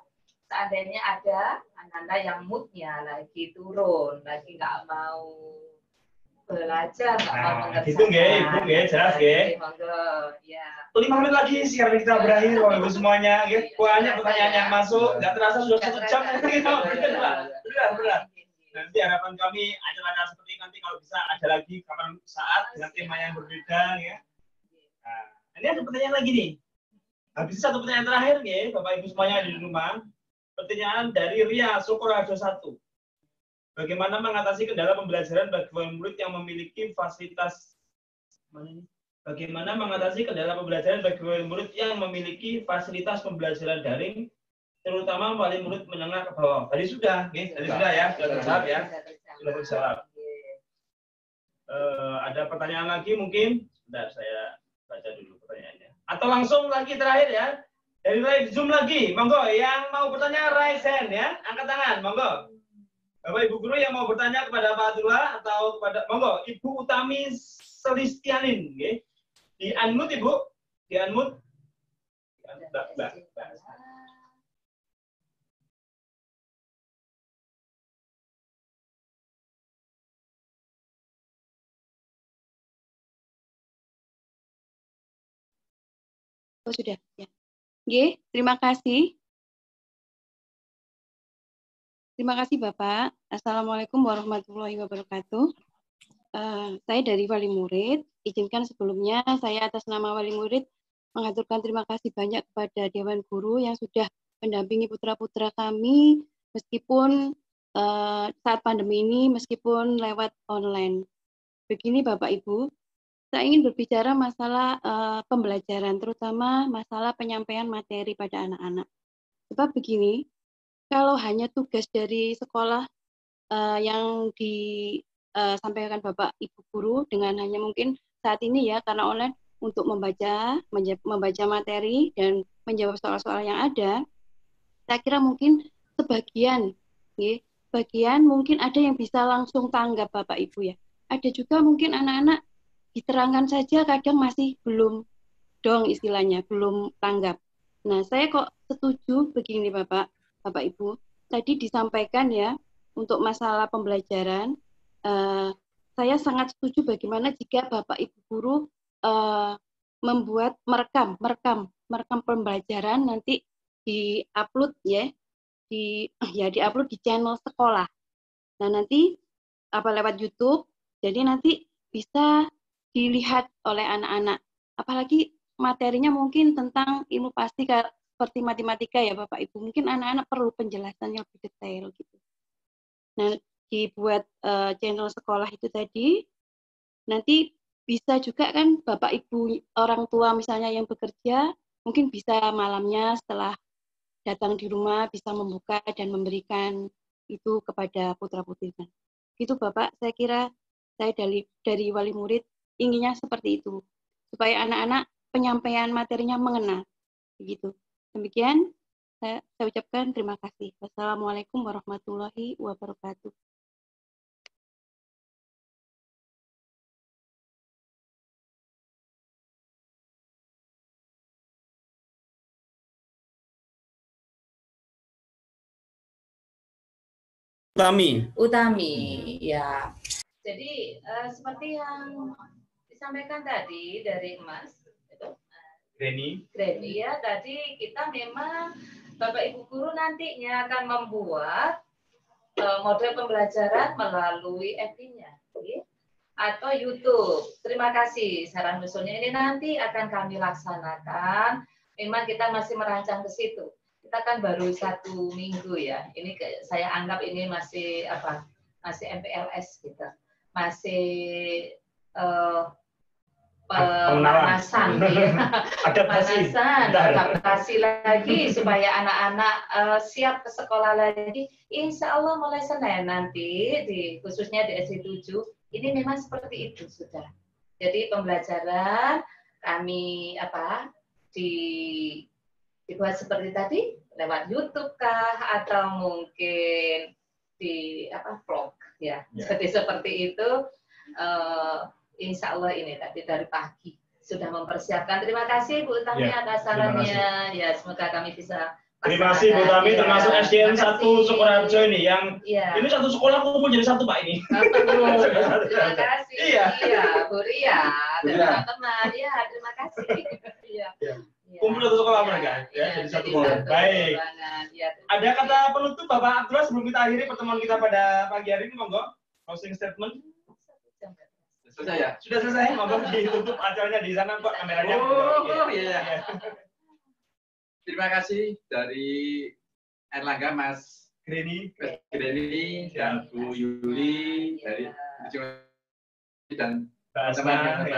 Seandainya ada anak-anak yang moodnya lagi turun, lagi nggak mau belajar, nggak mau mengerjakan. Itu Ibu jelas Monggo, ya. 5 menit lagi siaran kita berakhir, Ibu semuanya. Banyak pertanyaan yang masuk, nggak terasa sudah 1 jam. Benar. Nanti harapan kami acara-acara seperti ini nanti kalau bisa ada lagi kapan saat dengan tema yang berbeda ya. Nah, ini ada pertanyaan lagi nih. Habis 1 pertanyaan terakhir ya, Bapak Ibu semuanya di rumah. Pertanyaan dari Ria Sukorado 1. Bagaimana mengatasi kendala pembelajaran bagi murid yang memiliki fasilitas Bagaimana mengatasi kendala pembelajaran bagi murid yang memiliki fasilitas pembelajaran daring terutama wali murid menengah ke bawah. Tadi sudah ya, sudah terjawab ya. Sudah terjawab. Ada pertanyaan lagi mungkin? Sebentar, saya baca dulu pertanyaannya. Atau langsung lagi terakhir ya. Dari live Zoom lagi. Monggo, yang mau bertanya raise hand ya. Angkat tangan, monggo. Bapak Ibu guru yang mau bertanya kepada Pak Abdullah atau kepada monggo, Ibu Utami Selistianin, nggih. Di unmute Ibu. Di unmute. Mbak. Oh, sudah. Ya. Terima kasih. Terima kasih Bapak. Assalamualaikum warahmatullahi wabarakatuh. Saya dari Wali Murid. Izinkan sebelumnya saya atas nama Wali Murid mengaturkan terima kasih banyak kepada Dewan Guru yang sudah mendampingi putra-putra kami meskipun saat pandemi ini, meskipun lewat online. Begini Bapak Ibu, saya ingin berbicara masalah pembelajaran, terutama masalah penyampaian materi pada anak-anak. Sebab begini, kalau hanya tugas dari sekolah yang disampaikan Bapak Ibu Guru dengan hanya mungkin saat ini ya karena online untuk membaca materi dan menjawab soal-soal yang ada, saya kira mungkin sebagian, bagian mungkin ada yang bisa langsung tanggap Bapak Ibu ya. Ada juga mungkin anak-anak diterangkan saja kadang masih belum dong istilahnya, belum tanggap. Nah, saya kok setuju begini Bapak Ibu, tadi disampaikan ya untuk masalah pembelajaran, saya sangat setuju bagaimana jika Bapak Ibu Guru membuat merekam pembelajaran nanti di-upload ya, di-upload di channel sekolah. Nah, nanti lewat YouTube, jadi nanti bisa dilihat oleh anak-anak. Apalagi materinya mungkin tentang ilmu pasti seperti matematika ya Bapak Ibu. Mungkin anak-anak perlu penjelasan yang lebih detail gitu. Nah, dibuat channel sekolah itu tadi, nanti bisa juga kan Bapak Ibu orang tua misalnya yang bekerja, mungkin bisa malamnya setelah datang di rumah bisa membuka dan memberikan itu kepada putra-putrinya. Gitu Bapak, saya kira saya dari Wali Murid inginnya seperti itu, supaya anak-anak penyampaian materinya mengena. Begitu. Demikian saya ucapkan terima kasih. Wassalamualaikum warahmatullahi wabarakatuh. Utami, ya. Jadi seperti yang disampaikan tadi dari Mas Greni ya, tadi kita memang Bapak Ibu Guru nantinya akan membuat model pembelajaran melalui FB-nya atau YouTube. Terima kasih saran usulnya, ini nanti akan kami laksanakan. Memang kita masih merancang ke situ. Kita kan baru 1 minggu ya. Ini saya anggap ini masih masih MPLS gitu. Masih pemanasan, adaptasi lagi supaya anak-anak siap ke sekolah lagi. Insya Allah mulai Senin nanti, khususnya di SD 7, ini memang seperti itu sudah. Jadi pembelajaran kami dibuat seperti tadi lewat YouTube kah atau mungkin di vlog ya. Seperti itu. Insya Allah ini tadi dari pagi sudah mempersiapkan. Terima kasih Bu Utami atas sarannya. Ya, semoga kami bisa. Terima kasih Bu Utami, termasuk SDN 1 Sukoharjo ini yang ini satu sekolah kumpul jadi satu Pak ini. Terima kasih. Iya, Bu Ria, teman-teman. Ya, terima kasih. Iya. Kumpul satu sekolah mereka ya, jadi satu sekolah. Baik. Ada kata penutup Bapak Abdullah sebelum kita akhiri pertemuan kita pada pagi hari ini, monggo. Closing statement. Selesai ya? Sudah selesai, monggo ditutup acaranya di sana Pak kameranya. Iya. Terima kasih dari Erlangga, Mas Greni dan Bu Yuli dari dan teman-teman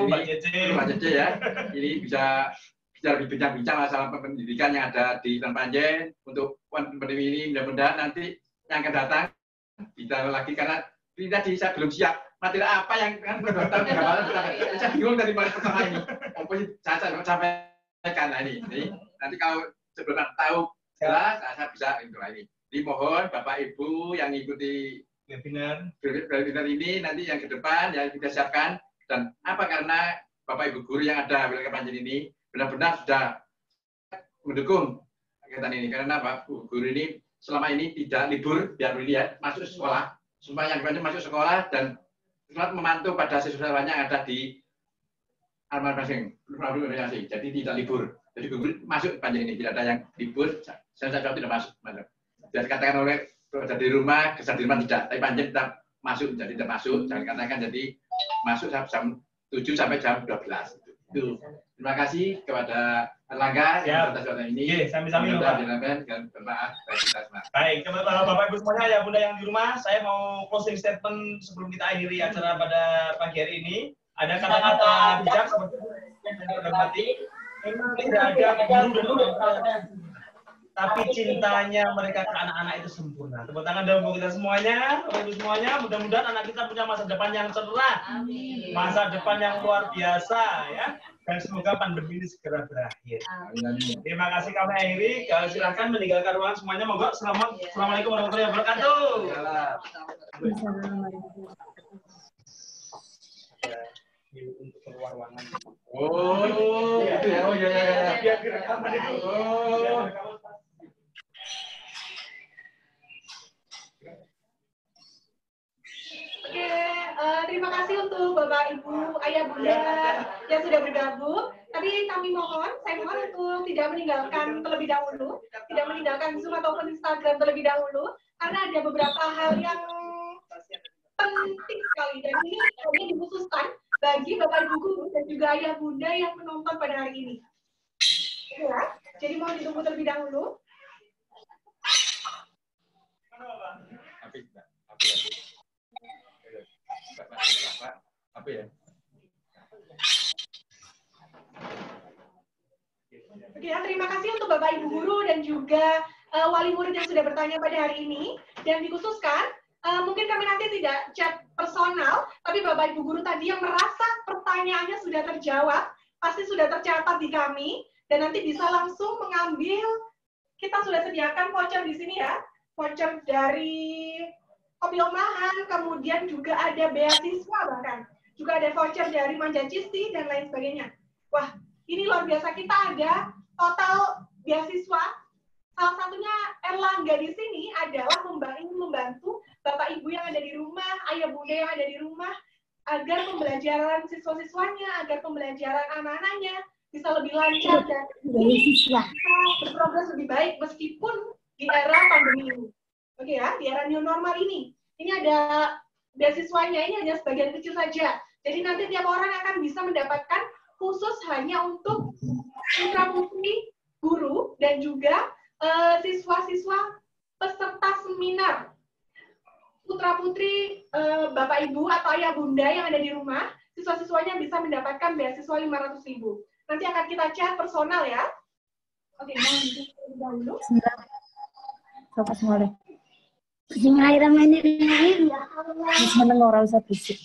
Mbak Cece ya. Ini bisa lebih bincang-bincang masalah pendidikan yang ada di Tanpanjen untuk pandemi ini. Mudah-mudahan nanti yang akan datang kita lagi karena ini tadi saya belum siap materi apa yang kan berdaftar saya bingung dari pertama ini. Saya sampaikan ini. Nanti kalau sebelum tahu jelas, saya bisa ini. Dimohon Bapak Ibu yang ikuti webinar ini nanti yang ke depan yang kita siapkan dan karena Bapak Ibu Guru yang ada wilayah Panjen ini benar-benar sudah mendukung kegiatan ini karena Bapak Ibu Guru ini selama ini tidak libur biar lihat masuk sekolah supaya yang masuk sekolah dan selalu memantau pada siswa-siswanya yang ada di masing-masing. Jadi tidak libur. Jadi guru masuk Panjen ini tidak ada yang libur. Saya tidak masuk. dan katakan oleh dari rumah ke Sudirman tidak, tapi panjang tetap masuk, jadi tidak masuk, jangan katakan jadi masuk jam 7 sampai jam 12. Itu. Terima kasih kepada Erlangga yang atas waktu ini. Sami-sami Bapak. Dan bermaaf bagi kita semua. Baik, Bapak Ibu semuanya, ya Bunda yang di rumah, saya mau closing statement sebelum kita akhiri acara pada pagi hari ini. Ada kata-kata bijak seperti yang saya hormati. Memang tidak ada guru dan orang, tapi cintanya mereka ke anak-anak itu sempurna. Tepuk tangan dong kita semuanya, Bapak Ibu semuanya. Mudah-mudahan anak kita punya masa depan yang cerah, masa depan yang luar biasa, ya. Dan semoga pandemi ini segera berakhir. Terima kasih kami akhiri. Silakan meninggalkan ruangan semuanya. Monggo. Assalamualaikum warahmatullahi wabarakatuh. Untuk keluar ruangan. Oh, itu ya. Oh, ya. Biar direkam itu. Oh. Oke, terima kasih untuk Bapak, Ibu, Ayah, Bunda yang sudah bergabung. Tapi saya mohon untuk tidak meninggalkan terlebih dahulu, tidak meninggalkan Zoom ataupun Instagram terlebih dahulu, karena ada beberapa hal yang penting sekali dan ini hanya dikhususkan bagi Bapak, Ibu guru dan juga Ayah, Bunda yang menonton pada hari ini. Ya, jadi mohon ditunggu terlebih dahulu. Apa ya? Oke, terima kasih untuk Bapak Ibu guru dan juga wali murid yang sudah bertanya pada hari ini. Dan dikhususkan, mungkin kami nanti tidak chat personal, tapi Bapak Ibu guru tadi yang merasa pertanyaannya sudah terjawab, pasti sudah tercatat di kami, dan nanti bisa langsung mengambil, kita sudah sediakan voucher di sini ya, voucher dari kopi Omahan, kemudian juga ada beasiswa bahkan. Juga ada voucher dari Manja Cisti, dan lain sebagainya. Wah, ini luar biasa, kita ada total beasiswa. Salah satunya Erlangga di sini adalah membantu Bapak Ibu yang ada di rumah, Ayah Bunda yang ada di rumah, agar pembelajaran siswa-siswanya, agar pembelajaran anak-anaknya bisa lebih lancar dan bisa berprogres lebih baik meskipun di era pandemi ini. Oke ya, di era new normal ini. Ini ada beasiswanya, ini hanya sebagian kecil saja. Jadi nanti tiap orang akan bisa mendapatkan khusus hanya untuk putra-putri guru dan juga siswa-siswa peserta seminar. Putra-putri Bapak Ibu atau Ayah Bunda yang ada di rumah, siswa-siswanya bisa mendapatkan beasiswa 500.000. Nanti akan kita chat personal ya. Oke, mau dulu. Fokus mulai. Bismillahirrahmanirrahim. Seneng ora usah bisik.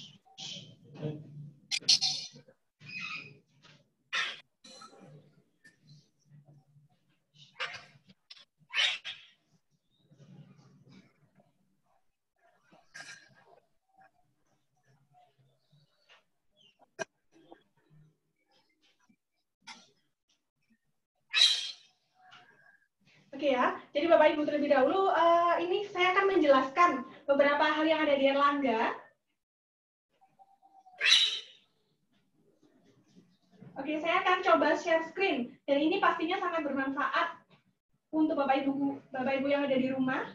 Oke ya, jadi Bapak Ibu terlebih dahulu, ini saya akan menjelaskan beberapa hal yang ada di Erlangga. Oke, saya akan coba share screen, dan ini pastinya sangat bermanfaat untuk Bapak Ibu yang ada di rumah.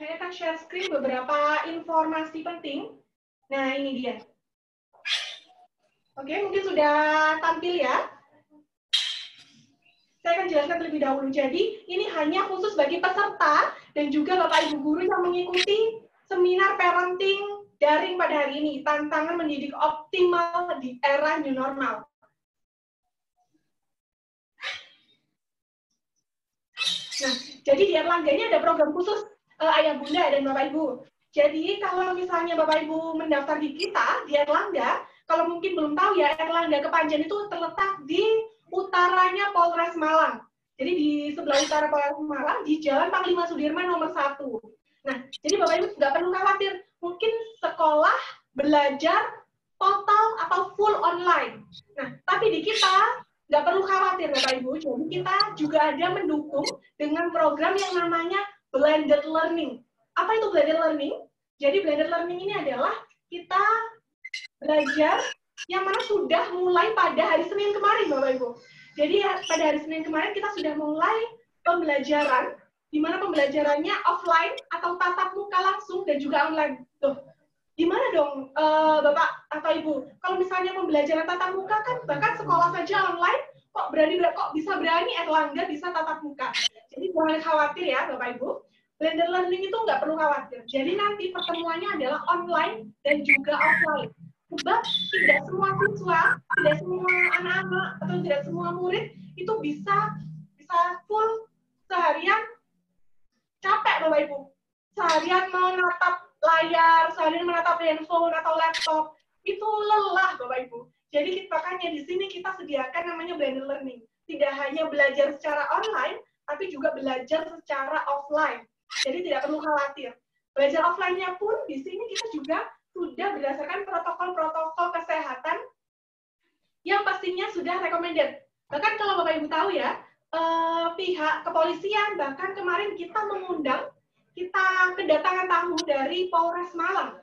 Saya akan share screen beberapa informasi penting. Nah, ini dia. Oke, mungkin sudah tampil ya. Saya akan jelaskan terlebih dahulu. Jadi, ini hanya khusus bagi peserta dan juga Bapak Ibu guru yang mengikuti seminar parenting daring pada hari ini. Tantangan mendidik optimal di era new normal. Nah, jadi di Erlangga ini ada program khusus Ayah Bunda dan Bapak Ibu. Jadi kalau misalnya Bapak Ibu mendaftar di kita, di Erlangga, kalau mungkin belum tahu ya, Erlangga Kepanjen itu terletak di utaranya Polres Malang. Jadi di sebelah utara Polres Malang, di Jalan Panglima Sudirman nomor 1. Nah, jadi Bapak Ibu nggak perlu khawatir, mungkin sekolah, belajar, total atau full online. Nah, tapi di kita, nggak perlu khawatir Bapak Ibu. Jadi kita juga ada mendukung dengan program yang namanya blended learning. Apa itu blended learning? Jadi blended learning ini adalah kita belajar yang mana sudah mulai pada hari Senin kemarin Bapak Ibu. Jadi pada hari Senin kemarin kita sudah mulai pembelajaran, di mana pembelajarannya offline atau tatap muka langsung dan juga online. Tuh, gimana dong Bapak atau Ibu? Kalau misalnya pembelajaran tatap muka kan bahkan sekolah saja online, kok bisa berani Erlangga bisa tatap muka. Jadi jangan khawatir ya Bapak Ibu. Blended learning itu nggak perlu khawatir. Jadi nanti pertemuannya adalah online dan juga offline. Sebab tidak semua siswa, tidak semua anak-anak atau tidak semua murid itu bisa full seharian capek Bapak Ibu. Seharian menatap layar, seharian menatap handphone atau laptop, itu lelah Bapak Ibu. Jadi makanya di sini kita sediakan namanya blended learning. Tidak hanya belajar secara online, tapi juga belajar secara offline. Jadi tidak perlu khawatir. Belajar offline-nya pun di sini kita juga sudah berdasarkan protokol-protokol kesehatan yang pastinya sudah recommended. Bahkan kalau Bapak Ibu tahu ya, pihak kepolisian bahkan kemarin kita kedatangan tamu dari Polres Malang.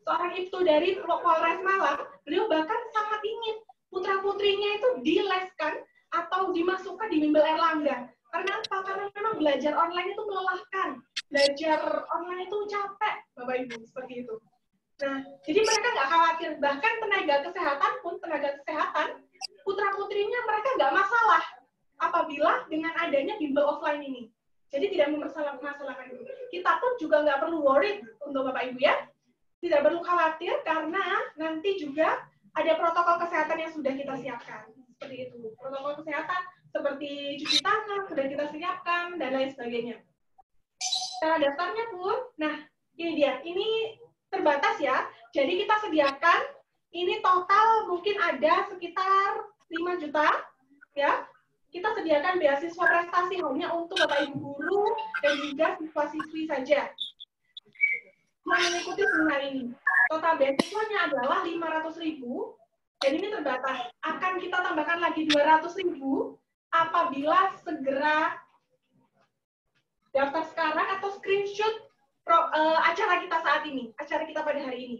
Seorang itu dari Polres Malang, beliau bahkan sangat ingin putra-putrinya itu dileskan atau dimasukkan di bimbel Erlangga. Karena apa? Karena memang belajar online itu melelahkan. Belajar online itu capek, Bapak Ibu, seperti itu. Nah, jadi mereka nggak khawatir. Bahkan tenaga kesehatan, putra-putrinya mereka nggak masalah apabila dengan adanya bimbel offline ini. Jadi tidak mempermasalahkan itu. Kita pun juga nggak perlu worry untuk Bapak Ibu ya. Tidak perlu khawatir karena nanti juga ada protokol kesehatan yang sudah kita siapkan. Seperti itu. Protokol kesehatan seperti cuci tangan sudah kita siapkan dan lain sebagainya. Cara daftarnya pun, nah ini dia, ini terbatas ya. Jadi kita sediakan, ini total mungkin ada sekitar 5 juta ya. Kita sediakan beasiswa prestasi hanya untuk Bapak Ibu guru dan juga siswa-siswi saja yang mengikuti seminar ini. Total beasiswanya adalah 500.000 dan ini terbatas. Akan kita tambahkan lagi 200.000 apabila segera daftar sekarang atau screenshot acara kita saat ini, acara kita pada hari ini.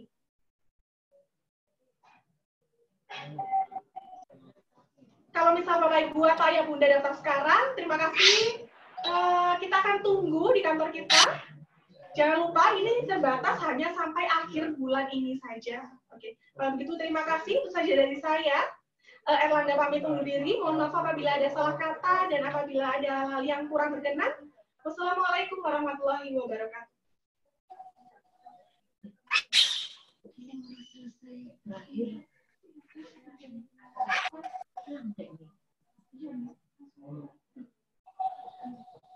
Kalau misal Bapak Ibu atau Ayah Bunda daftar sekarang, terima kasih. Kita akan tunggu di kantor kita. Jangan lupa ini terbatas hanya sampai akhir bulan ini saja. Oke, kalau begitu terima kasih. Itu saja dari saya. Erlangga pamit undur diri. Mohon maaf apabila ada salah kata dan apabila ada hal yang kurang berkenan. Wassalamualaikum warahmatullahi wabarakatuh.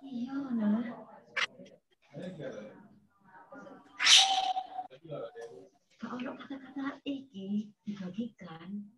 Iya, nah. Kalau kata-kata iki dibagikan,